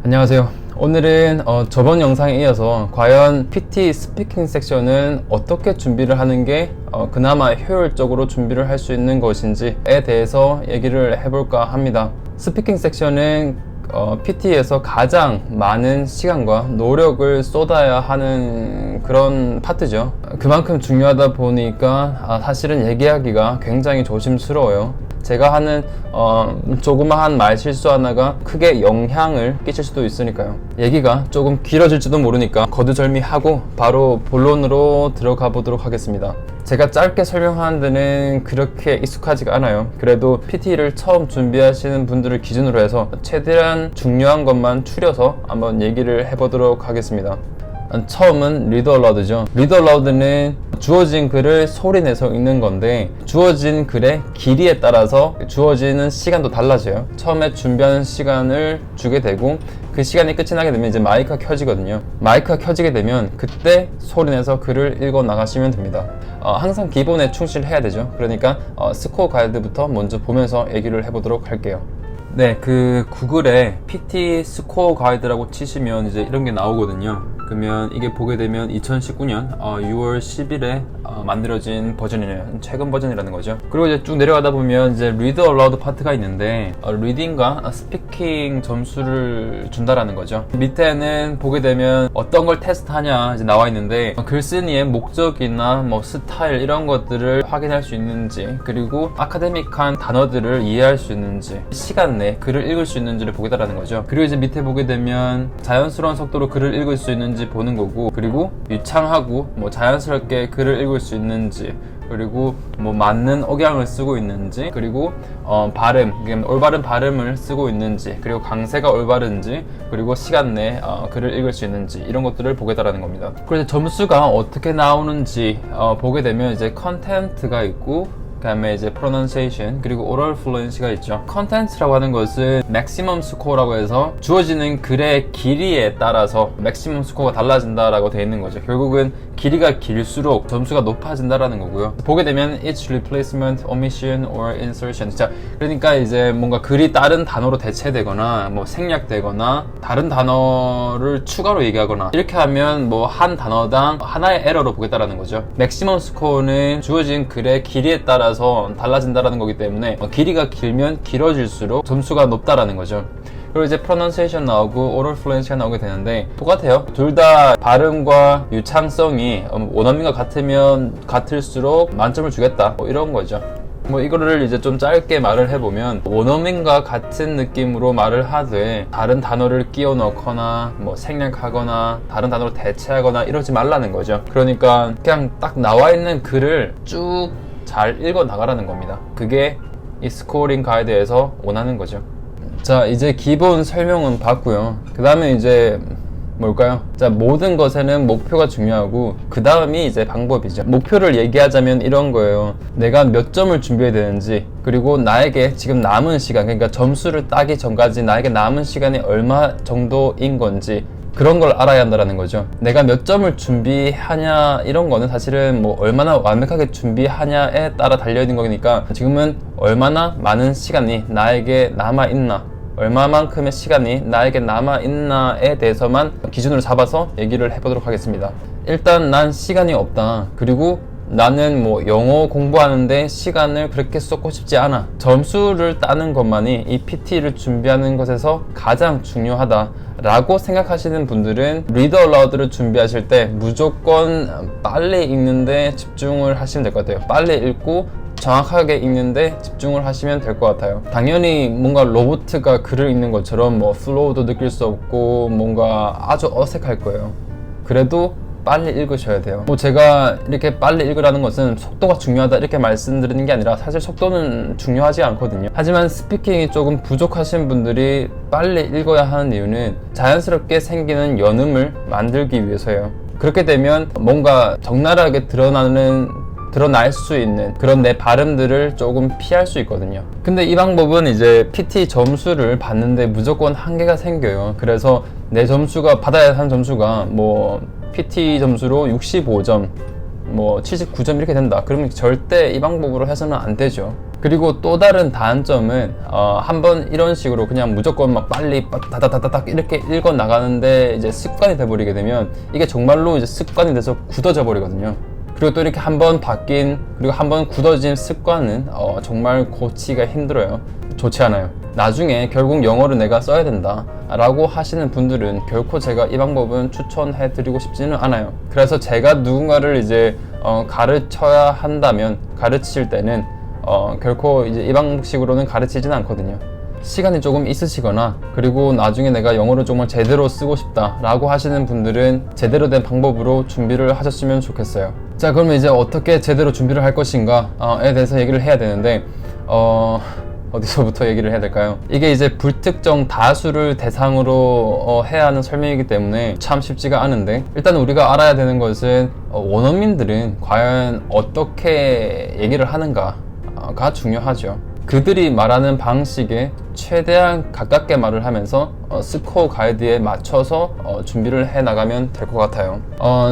안녕하세요. 오늘은 저번 영상에 이어서 과연 PT 스피킹 섹션은 어떻게 준비를 하는 게 그나마 효율적으로 준비를 할 수 있는 것인지에 대해서 얘기를 해볼까 합니다. 스피킹 섹션은 PT에서 가장 많은 시간과 노력을 쏟아야 하는 그런 파트죠. 그만큼 중요하다 보니까 사실은 얘기하기가 굉장히 조심스러워요. 제가 하는 조그마한 말 실수 하나가 크게 영향을 끼칠 수도 있으니까요. 얘기가 조금 길어질지도 모르니까 거두절미하고 바로 본론으로 들어가 보도록 하겠습니다. 제가 짧게 설명하는 데는 그렇게 익숙하지가 않아요. 그래도 PT를 처음 준비하시는 분들을 기준으로 해서 최대한 중요한 것만 추려서 한번 얘기를 해보도록 하겠습니다. 처음은 read aloud죠. read aloud는 주어진 글을 소리내서 읽는 건데 주어진 글의 길이에 따라서 주어지는 시간도 달라져요. 처음에 준비하는 시간을 주게 되고 그 시간이 끝이 나게 되면 이제 마이크가 켜지거든요. 마이크가 켜지게 되면 그때 소리내서 글을 읽어 나가시면 됩니다. 항상 기본에 충실해야 되죠. 그러니까 스코어 가이드부터 먼저 보면서 얘기를 해보도록 할게요. 네, 그 구글에 PT 스코어 가이드라고 치시면 이제 이런 게 나오거든요. 그러면 이게 보게 되면 2019년 6월 10일에 만들어진 버전이네요. 최근 버전이라는 거죠. 그리고 이제 쭉 내려가다 보면 이제 read aloud 파트가 있는데 reading과 speaking 점수를 준다라는 거죠. 밑에는 보게 되면 어떤 걸 테스트하냐 이제 나와 있는데 글쓴이의 목적이나 뭐 스타일 이런 것들을 확인할 수 있는지, 그리고 아카데믹한 단어들을 이해할 수 있는지, 시간 내 글을 읽을 수 있는지를 보겠다라는 거죠. 그리고 이제 밑에 보게 되면 자연스러운 속도로 글을 읽을 수 있는지 보는 거고, 그리고 유창하고 뭐 자연스럽게 글을 읽을 수 있는지, 그리고 뭐 맞는 억양을 쓰고 있는지, 그리고 발음, 올바른 발음을 쓰고 있는지, 그리고 강세가 올바른지, 그리고 시간 내에 글을 읽을 수 있는지, 이런 것들을 보겠다라는 겁니다. 그래서 점수가 어떻게 나오는지 보게 되면 이제 컨텐트가 있고, 그 다음에 이제 pronunciation, 그리고 oral fluency가 있죠. content라고 하는 것은 maximum score라고 해서 주어지는 글의 길이에 따라서 maximum score가 달라진다라고 되어 있는 거죠. 결국은 길이가 길수록 점수가 높아진다라는 거고요. 보게 되면 each replacement, omission, or insertion. 자, 그러니까 이제 뭔가 글이 다른 단어로 대체되거나 뭐 생략되거나 다른 단어를 추가로 얘기하거나 이렇게 하면 뭐 한 단어당 하나의 에러로 보겠다라는 거죠. maximum score는 주어진 글의 길이에 따라 달라진다라는 거기 때문에 길이가 길면 길어질수록 점수가 높다라는 거죠. 그리고 이제 pronunciation 나오고 oral fluency가 나오게 되는데 똑같아요. 둘 다 발음과 유창성이 원어민과 같으면 같을수록 만점을 주겠다, 뭐 이런 거죠. 뭐 이거를 이제 좀 짧게 말을 해보면 원어민과 같은 느낌으로 말을 하되 다른 단어를 끼워 넣거나 뭐 생략하거나 다른 단어로 대체하거나 이러지 말라는 거죠. 그러니까 그냥 딱 나와 있는 글을 쭉 잘 읽어 나가라는 겁니다. 그게 이 스코어링 가이드에서 원하는 거죠. 자, 이제 기본 설명은 봤고요. 그 다음에 이제 뭘까요? 자, 모든 것에는 목표가 중요하고 그 다음이 이제 방법이죠. 목표를 얘기하자면 이런 거예요. 내가 몇 점을 준비해야 되는지, 그리고 나에게 지금 남은 시간, 그러니까 점수를 따기 전까지 나에게 남은 시간이 얼마 정도인 건지, 그런 걸 알아야 한다는 거죠. 내가 몇 점을 준비하냐 이런 거는 사실은 뭐 얼마나 완벽하게 준비하냐에 따라 달려있는 거니까 지금은 얼마나 많은 시간이 나에게 남아있나, 얼마만큼의 시간이 나에게 남아있나에 대해서만 기준으로 잡아서 얘기를 해보도록 하겠습니다. 일단 난 시간이 없다, 그리고 나는 뭐 영어 공부하는데 시간을 그렇게 쏟고 싶지 않아, 점수를 따는 것만이 이 PT를 준비하는 것에서 가장 중요하다 라고 생각하시는 분들은 read aloud를 준비하실 때 무조건 빨리 읽는데 집중을 하시면 될 것 같아요. 빨리 읽고 정확하게 읽는데 집중을 하시면 될 것 같아요. 당연히 뭔가 로봇가 글을 읽는 것처럼 뭐 플로우도 느낄 수 없고 뭔가 아주 어색할 거예요. 그래도 빨리 읽으셔야 돼요. 뭐 제가 이렇게 빨리 읽으라는 것은 속도가 중요하다 이렇게 말씀드리는 게 아니라 사실 속도는 중요하지 않거든요. 하지만 스피킹이 조금 부족하신 분들이 빨리 읽어야 하는 이유는 자연스럽게 생기는 연음을 만들기 위해서예요. 그렇게 되면 뭔가 적나라하게 드러날 수 있는 그런 내 발음들을 조금 피할 수 있거든요. 근데 이 방법은 이제 PT 점수를 받는데 무조건 한계가 생겨요. 그래서 내 점수가 받아야 하는 점수가 뭐 PT 점수로 65점, 뭐 79점 이렇게 된다. 그러면 절대 이 방법으로 해서는 안 되죠. 그리고 또 다른 단점은 한번 이런 식으로 그냥 무조건 막 빨리 다다다닥 이렇게 읽어 나가는데 이제 습관이 돼버리게 되면 이게 정말로 이제 습관이 돼서 굳어져 버리거든요. 그리고 또 이렇게 한번 바뀐 그리고 한번 굳어진 습관은 정말 고치기가 힘들어요. 좋지 않아요. 나중에 결국 영어를 내가 써야 된다 라고 하시는 분들은 결코 제가 이 방법은 추천해 드리고 싶지는 않아요. 그래서 제가 누군가를 이제 가르쳐야 한다면 가르칠 때는 결코 이제 이 방식으로는 가르치지는 않거든요. 시간이 조금 있으시거나 그리고 나중에 내가 영어를 정말 제대로 쓰고 싶다 라고 하시는 분들은 제대로 된 방법으로 준비를 하셨으면 좋겠어요. 자, 그러면 이제 어떻게 제대로 준비를 할 것인가에 대해서 얘기를 해야 되는데 어디서부터 얘기를 해야 될까요? 이게 이제 불특정 다수를 대상으로 해야 하는 설명이기 때문에 참 쉽지가 않은데, 일단 우리가 알아야 되는 것은 원어민들은 과연 어떻게 얘기를 하는가가 중요하죠. 그들이 말하는 방식에 최대한 가깝게 말을 하면서 스코어 가이드에 맞춰서 준비를 해 나가면 될 것 같아요.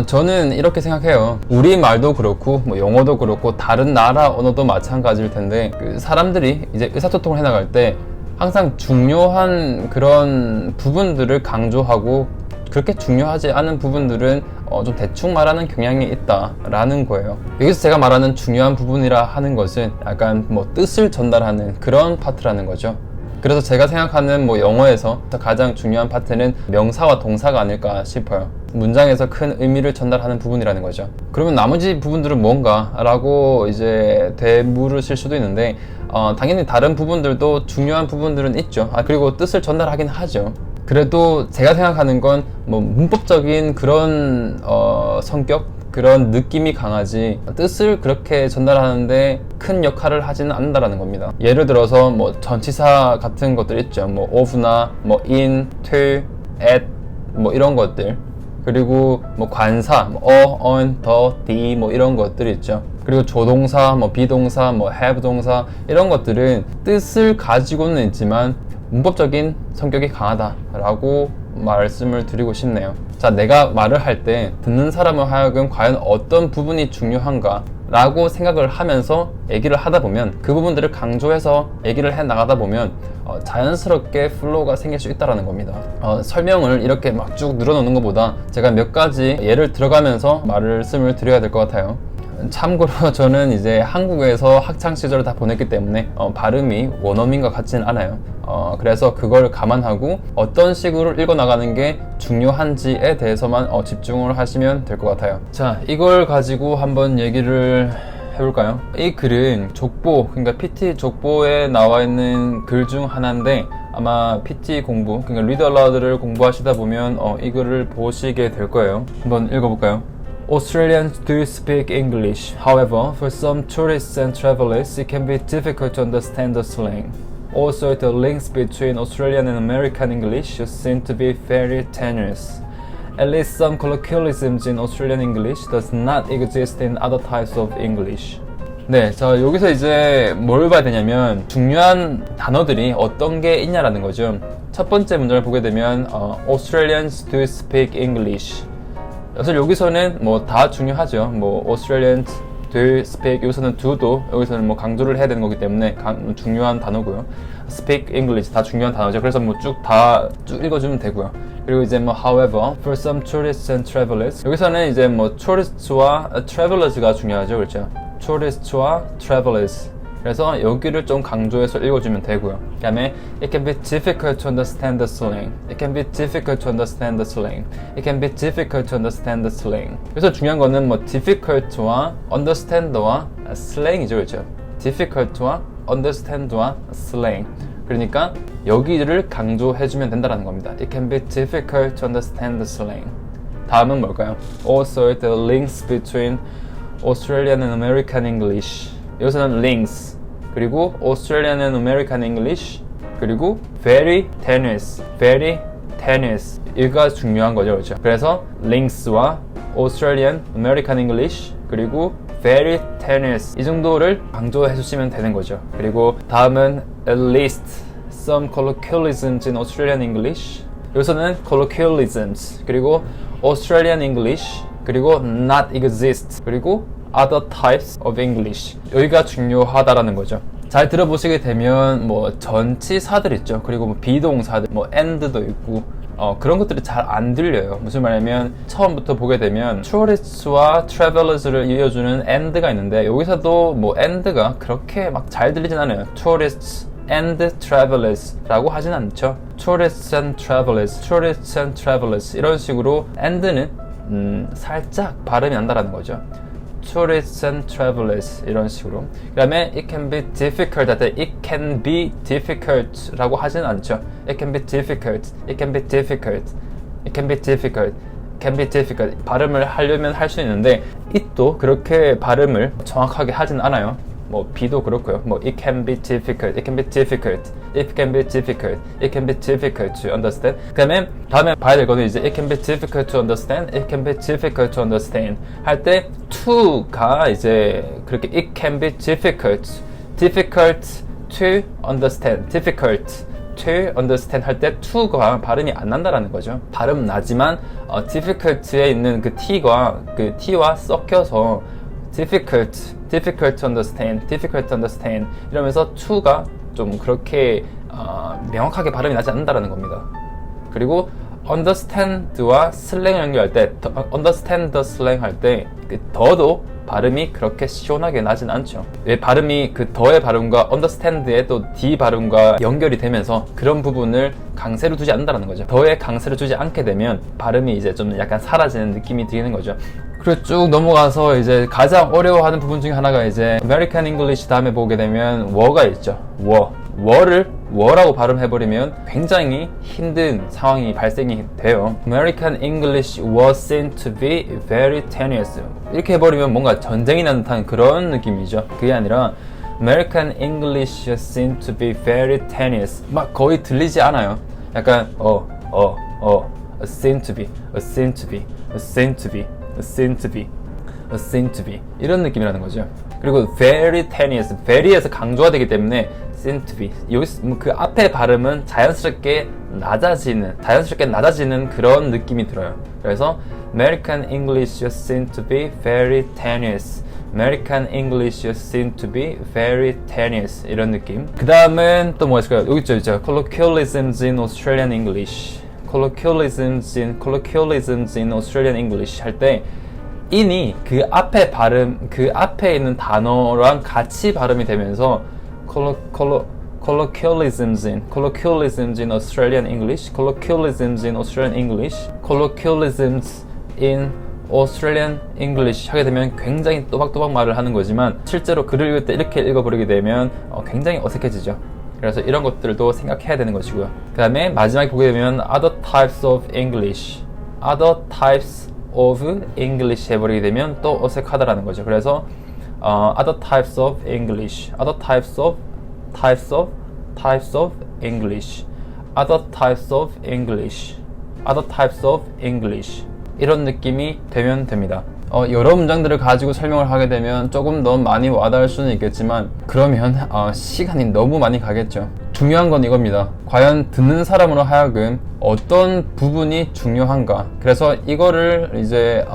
저는 이렇게 생각해요. 우리 말도 그렇고 뭐 영어도 그렇고 다른 나라 언어도 마찬가지일 텐데, 그 사람들이 이제 의사소통을 해 나갈 때 항상 중요한 그런 부분들을 강조하고 그렇게 중요하지 않은 부분들은 좀 대충 말하는 경향이 있다라는 거예요. 여기서 제가 말하는 중요한 부분이라 하는 것은 약간 뭐 뜻을 전달하는 그런 파트라는 거죠. 그래서 제가 생각하는 뭐 영어에서 가장 중요한 파트는 명사와 동사가 아닐까 싶어요. 문장에서 큰 의미를 전달하는 부분이라는 거죠. 그러면 나머지 부분들은 뭔가? 라고 이제 되물으실 수도 있는데, 당연히 다른 부분들도 중요한 부분들은 있죠. 그리고 뜻을 전달하긴 하죠. 그래도 제가 생각하는 건 뭐 문법적인 그런 성격, 그런 느낌이 강하지 뜻을 그렇게 전달하는데 큰 역할을 하지는 않는다라는 겁니다. 예를 들어서 뭐 전치사 같은 것들 있죠. 뭐 of나 뭐 in, to, at 뭐 이런 것들, 그리고 뭐 관사, 뭐 on, the, the 뭐 이런 것들 있죠. 그리고 조동사, 뭐 비동사, 뭐 have 동사 이런 것들은 뜻을 가지고는 있지만 문법적인 성격이 강하다라고 말씀을 드리고 싶네요. 자, 내가 말을 할 때 듣는 사람을 하여금 과연 어떤 부분이 중요한가 라고 생각을 하면서 얘기를 하다 보면, 그 부분들을 강조해서 얘기를 해 나가다 보면 자연스럽게 플로우가 생길 수 있다는 겁니다. 설명을 이렇게 막 쭉 늘어놓는 것보다 제가 몇 가지 예를 들어가면서 말씀을 드려야 될 것 같아요. 참고로 저는 이제 한국에서 학창 시절을 다 보냈기 때문에 발음이 원어민과 같지는 않아요. 그래서 그걸 감안하고 어떤 식으로 읽어나가는 게 중요한지에 대해서만 집중을 하시면 될 것 같아요. 자, 이걸 가지고 한번 얘기를 해볼까요? 이 글은 족보, 그러니까 PT 족보에 나와 있는 글 중 하나인데, 아마 PT 공부, 그러니까 Read Aloud를 공부하시다 보면 이 글을 보시게 될 거예요. 한번 읽어볼까요? Australians do speak English. However, for some tourists and travelers, it can be difficult to understand the slang. Also, the links between Australian and American English seem to be very tenuous. At least some colloquialisms in Australian English does not exist in other types of English. 네, 자, 여기서 이제 뭘 봐야 되냐면 중요한 단어들이 어떤 게 있냐라는 거죠. 첫 번째 문장을 보게 되면 Australians do speak English. 사실 여기서는 뭐 다 중요하죠. 뭐 Australians do speak, 여기서는 do도 여기서는 뭐 강조를 해야 되는 거기 때문에 중요한 단어고요. speak English 다 중요한 단어죠. 그래서 뭐 쭉 읽어주면 되고요. 그리고 이제 뭐 however, for some tourists and travelers, 여기서는 이제 뭐 tourists와 travelers가 중요하죠. 그렇죠? tourists와 travelers. 그래서 여기를 좀 강조해서 읽어주면 되고요. 그 다음에 it can be difficult to understand the slang. It can be difficult to understand the slang. It can be difficult to understand the slang. 그래서 중요한 거는 뭐 difficult와 understand와 slang이죠, 그렇죠? difficult와 understand와 slang. 그러니까 여기를 강조해주면 된다는 겁니다. It can be difficult to understand the slang. 다음은 뭘까요? Also, the links between Australian and American English. 여기서는 links, 그리고 Australian and American English, 그리고 very tenuous, very tenuous. 이가 중요한 거죠, 그렇죠? 그래서 links와 Australian, American English, 그리고 very tenuous 이 정도를 강조해 주시면 되는 거죠. 그리고 다음은 at least some colloquialisms in Australian English. 여기서는 colloquialisms, 그리고 Australian English, 그리고 not exist, 그리고 other types of English. 여기가 중요하다라는 거죠. 잘 들어보시게 되면 뭐 전치사들 있죠. 그리고 뭐 비동사들, 뭐 and도 있고 그런 것들이 잘 안 들려요. 무슨 말이냐면 처음부터 보게 되면 tourist와 travellers를 이어주는 and가 있는데 여기서도 뭐 and가 그렇게 막 잘 들리진 않아요. tourists and travelers 라고 하진 않죠. tourists and travelers, tourists and travelers 이런 식으로 and는 살짝 발음이 난다라는 거죠. tourists and travelers 이런 식으로. 그 다음에 it can be difficult 할 때 it can be difficult 라고 하진 않죠. it can be difficult, it can be difficult, it can be difficult, can be difficult 발음을 하려면 할 수 있는데 it도 그렇게 발음을 정확하게 하진 않아요. 뭐 B도 그렇고요. 뭐 it can be difficult, it can be difficult, it can be difficult, it can be difficult to understand. 그다음에 다음에 봐야 될 거는 이제 it can be difficult to understand, it can be difficult to understand 할 때 to가 이제 그렇게 it can be difficult, difficult to understand, difficult to understand 할 때 to가 발음이 안 난다라는 거죠. 발음 나지만 difficult에 있는 그 t가 그 t와 섞여서 difficult to understand, difficult to understand 이러면서 to가 좀 그렇게 명확하게 발음이 나지 않는다라는 겁니다. 그리고 understand와 슬랭을 연결할 때 understand the slang 할 때 그 더도 발음이 그렇게 시원하게 나진 않죠. 왜 발음이 그 더의 발음과 understand의 또 D 발음과 연결이 되면서 그런 부분을 강세를 두지 않는다는 거죠. 더에 강세를 두지 않게 되면 발음이 이제 좀 약간 사라지는 느낌이 드는 거죠. 그리고 쭉 넘어가서 이제 가장 어려워하는 부분 중에 하나가 이제 American English 다음에 보게 되면 워가 있죠. 워를 워라고 발음해버리면 굉장히 힘든 상황이 발생이 돼요. American English was seen to be very tenuous. 이렇게 해버리면 뭔가 전쟁이 난 듯한 그런 느낌이죠. 그게 아니라 American English was seen to be very tenuous. 막 거의 들리지 않아요. 약간 seen to be, seen to be, seen to be, seen to be, seen to be 이런 느낌이라는 거죠. 그리고 very tenuous, very에서 강조가 되기 때문에 seen to be 여기 그 앞에 발음은 자연스럽게 낮아지는 그런 느낌이 들어요. 그래서 American English is seen to be very tenuous. American English is seen to be very tenuous 이런 느낌. 그 다음은 또 뭐가 있을까요? 여기 있죠. Colloquialisms in Australian English. Colloquialisms in Australian English 할 때 in이 그 앞에 발음, 그 앞에 있는 단어랑 같이 발음이 되면서 colloquialisms in Australian English, colloquialisms in Australian English, colloquialisms in Australian English 하게 되면 굉장히 또박또박 말을 하는 거지만 실제로 글을 읽을 때 이렇게 읽어버리게 되면 굉장히 어색해지죠. 그래서 이런 것들도 생각해야 되는 것이고요. 그 다음에 마지막에 보게 되면 other types of English 해버리게 되면 또 어색하다라는 거죠. 그래서 other types of English, other types of English, other types of English, other types of English 이런 느낌이 되면 됩니다. 여러 문장들을 가지고 설명을 하게 되면 조금 더 많이 와닿을 수는 있겠지만 그러면 시간이 너무 많이 가겠죠. 중요한 건 이겁니다. 과연 듣는 사람으로 하여금 어떤 부분이 중요한가. 그래서 이거를 이제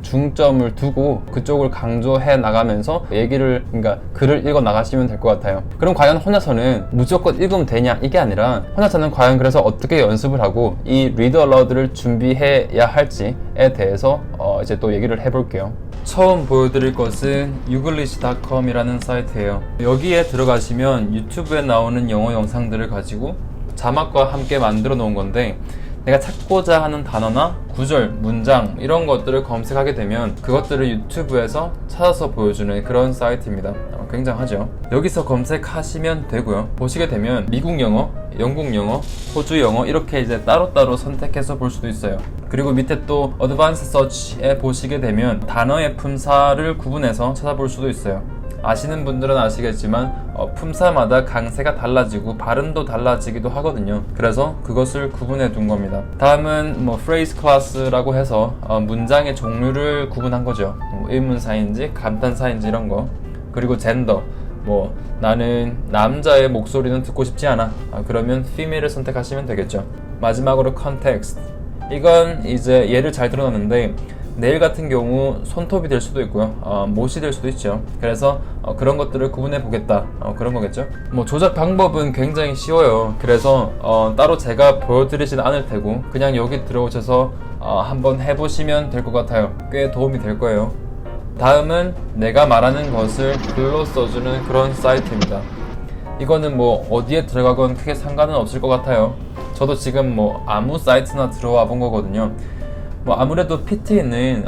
중점을 두고 그쪽을 강조해 나가면서 그러니까 글을 읽어 나가시면 될 것 같아요. 그럼 과연 혼자서는 무조건 읽으면 되냐? 이게 아니라 혼자서는 과연 그래서 어떻게 연습을 하고 이 리더 어라우드를 준비해야 할지에 대해서 이제 또 얘기를 해볼게요. 처음 보여드릴 것은 youglish.com 이라는 사이트예요. 여기에 들어가시면 유튜브에 나오는 영어 영상들을 가지고 자막과 함께 만들어 놓은 건데 내가 찾고자 하는 단어나 구절, 문장 이런 것들을 검색하게 되면 그것들을 유튜브에서 찾아서 보여주는 그런 사이트입니다. 굉장하죠. 여기서 검색하시면 되고요. 보시게 되면 미국 영어, 영국 영어, 호주 영어 이렇게 이제 따로따로 선택해서 볼 수도 있어요. 그리고 밑에 또 어드밴스 서치에 보시게 되면 단어의 품사를 구분해서 찾아볼 수도 있어요. 아시는 분들은 아시겠지만 품사마다 강세가 달라지고 발음도 달라지기도 하거든요. 그래서 그것을 구분해 둔 겁니다. 다음은 phrase class라고 해서 문장의 종류를 구분한 거죠. 의문사인지 감탄사인지 이런 거. 그리고 젠더, 나는 남자의 목소리는 듣고 싶지 않아. 그러면 female을 선택하시면 되겠죠. 마지막으로 context. 이건 이제 예를 잘 들어놨는데 네일 같은 경우 손톱이 될 수도 있고요, 못이 될 수도 있죠. 그래서 그런 것들을 구분해 보겠다, 그런 거겠죠. 뭐 조작 방법은 굉장히 쉬워요. 그래서 따로 제가 보여드리진 않을 테고 그냥 여기 들어오셔서 한번 해보시면 될 것 같아요. 꽤 도움이 될 거예요. 다음은 내가 말하는 것을 글로 써주는 그런 사이트입니다. 이거는 뭐 어디에 들어가건 크게 상관은 없을 것 같아요. 저도 지금 뭐 아무 사이트나 들어와 본 거거든요. 뭐 아무래도 PT는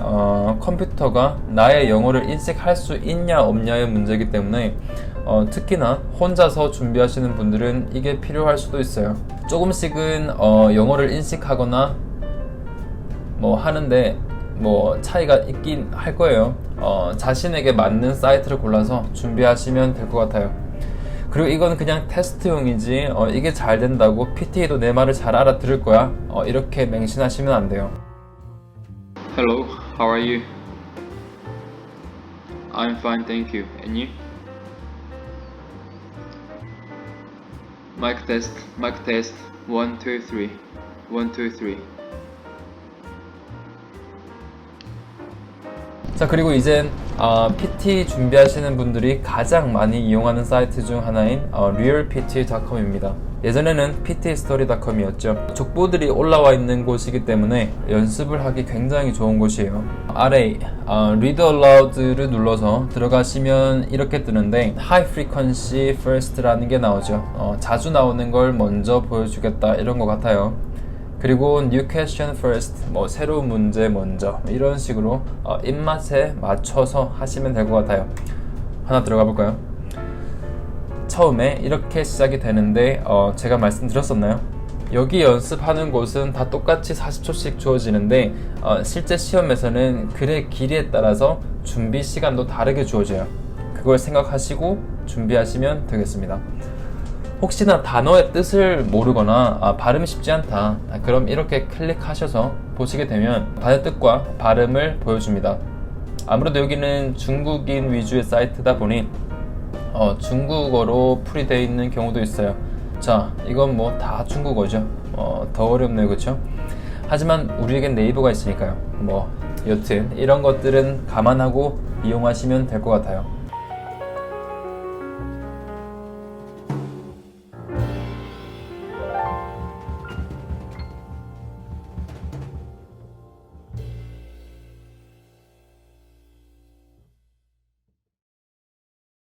컴퓨터가 나의 영어를 인식할 수 있냐 없냐의 문제이기 때문에 특히나 혼자서 준비하시는 분들은 이게 필요할 수도 있어요. 조금씩은 영어를 인식하거나 뭐 하는데 뭐 차이가 있긴 할 거예요. 자신에게 맞는 사이트를 골라서 준비하시면 될 것 같아요. 그리고 이건 그냥 테스트용이지 이게 잘 된다고 PT도 내 말을 잘 알아들을 거야, 이렇게 맹신하시면 안 돼요. Hello, how are you? I'm fine, thank you. And you? Mic test, mic test. 1, 2, 3. 1, 2, 3. 자, 그리고 이젠 PT 준비하시는 분들이 가장 많이 이용하는 사이트 중 하나인 realpt.com입니다. 예전에는 ptstory.com이었죠. 족보들이 올라와 있는 곳이기 때문에 연습을 하기 굉장히 좋은 곳이에요. 아래 read aloud를 눌러서 들어가시면 이렇게 뜨는데 high frequency first라는 게 나오죠. 자주 나오는 걸 먼저 보여주겠다, 이런 것 같아요. 그리고 new question first, 뭐 새로운 문제 먼저, 이런 식으로 입맛에 맞춰서 하시면 될 것 같아요. 하나 들어가 볼까요? 처음에 이렇게 시작이 되는데 제가 말씀드렸었나요? 여기 연습하는 곳은 다 똑같이 40초씩 주어지는데 실제 시험에서는 글의 길이에 따라서 준비 시간도 다르게 주어져요. 그걸 생각하시고 준비하시면 되겠습니다. 혹시나 단어의 뜻을 모르거나 발음이 쉽지 않다, 그럼 이렇게 클릭하셔서 보시게 되면 단어 뜻과 발음을 보여줍니다. 아무래도 여기는 중국인 위주의 사이트다 보니 중국어로 풀이되어 있는 경우도 있어요. 자, 이건 뭐 다 중국어죠. 더 어렵네요, 그렇죠? 하지만 우리에겐 네이버가 있으니까요. 뭐 여튼 이런 것들은 감안하고 이용하시면 될 것 같아요.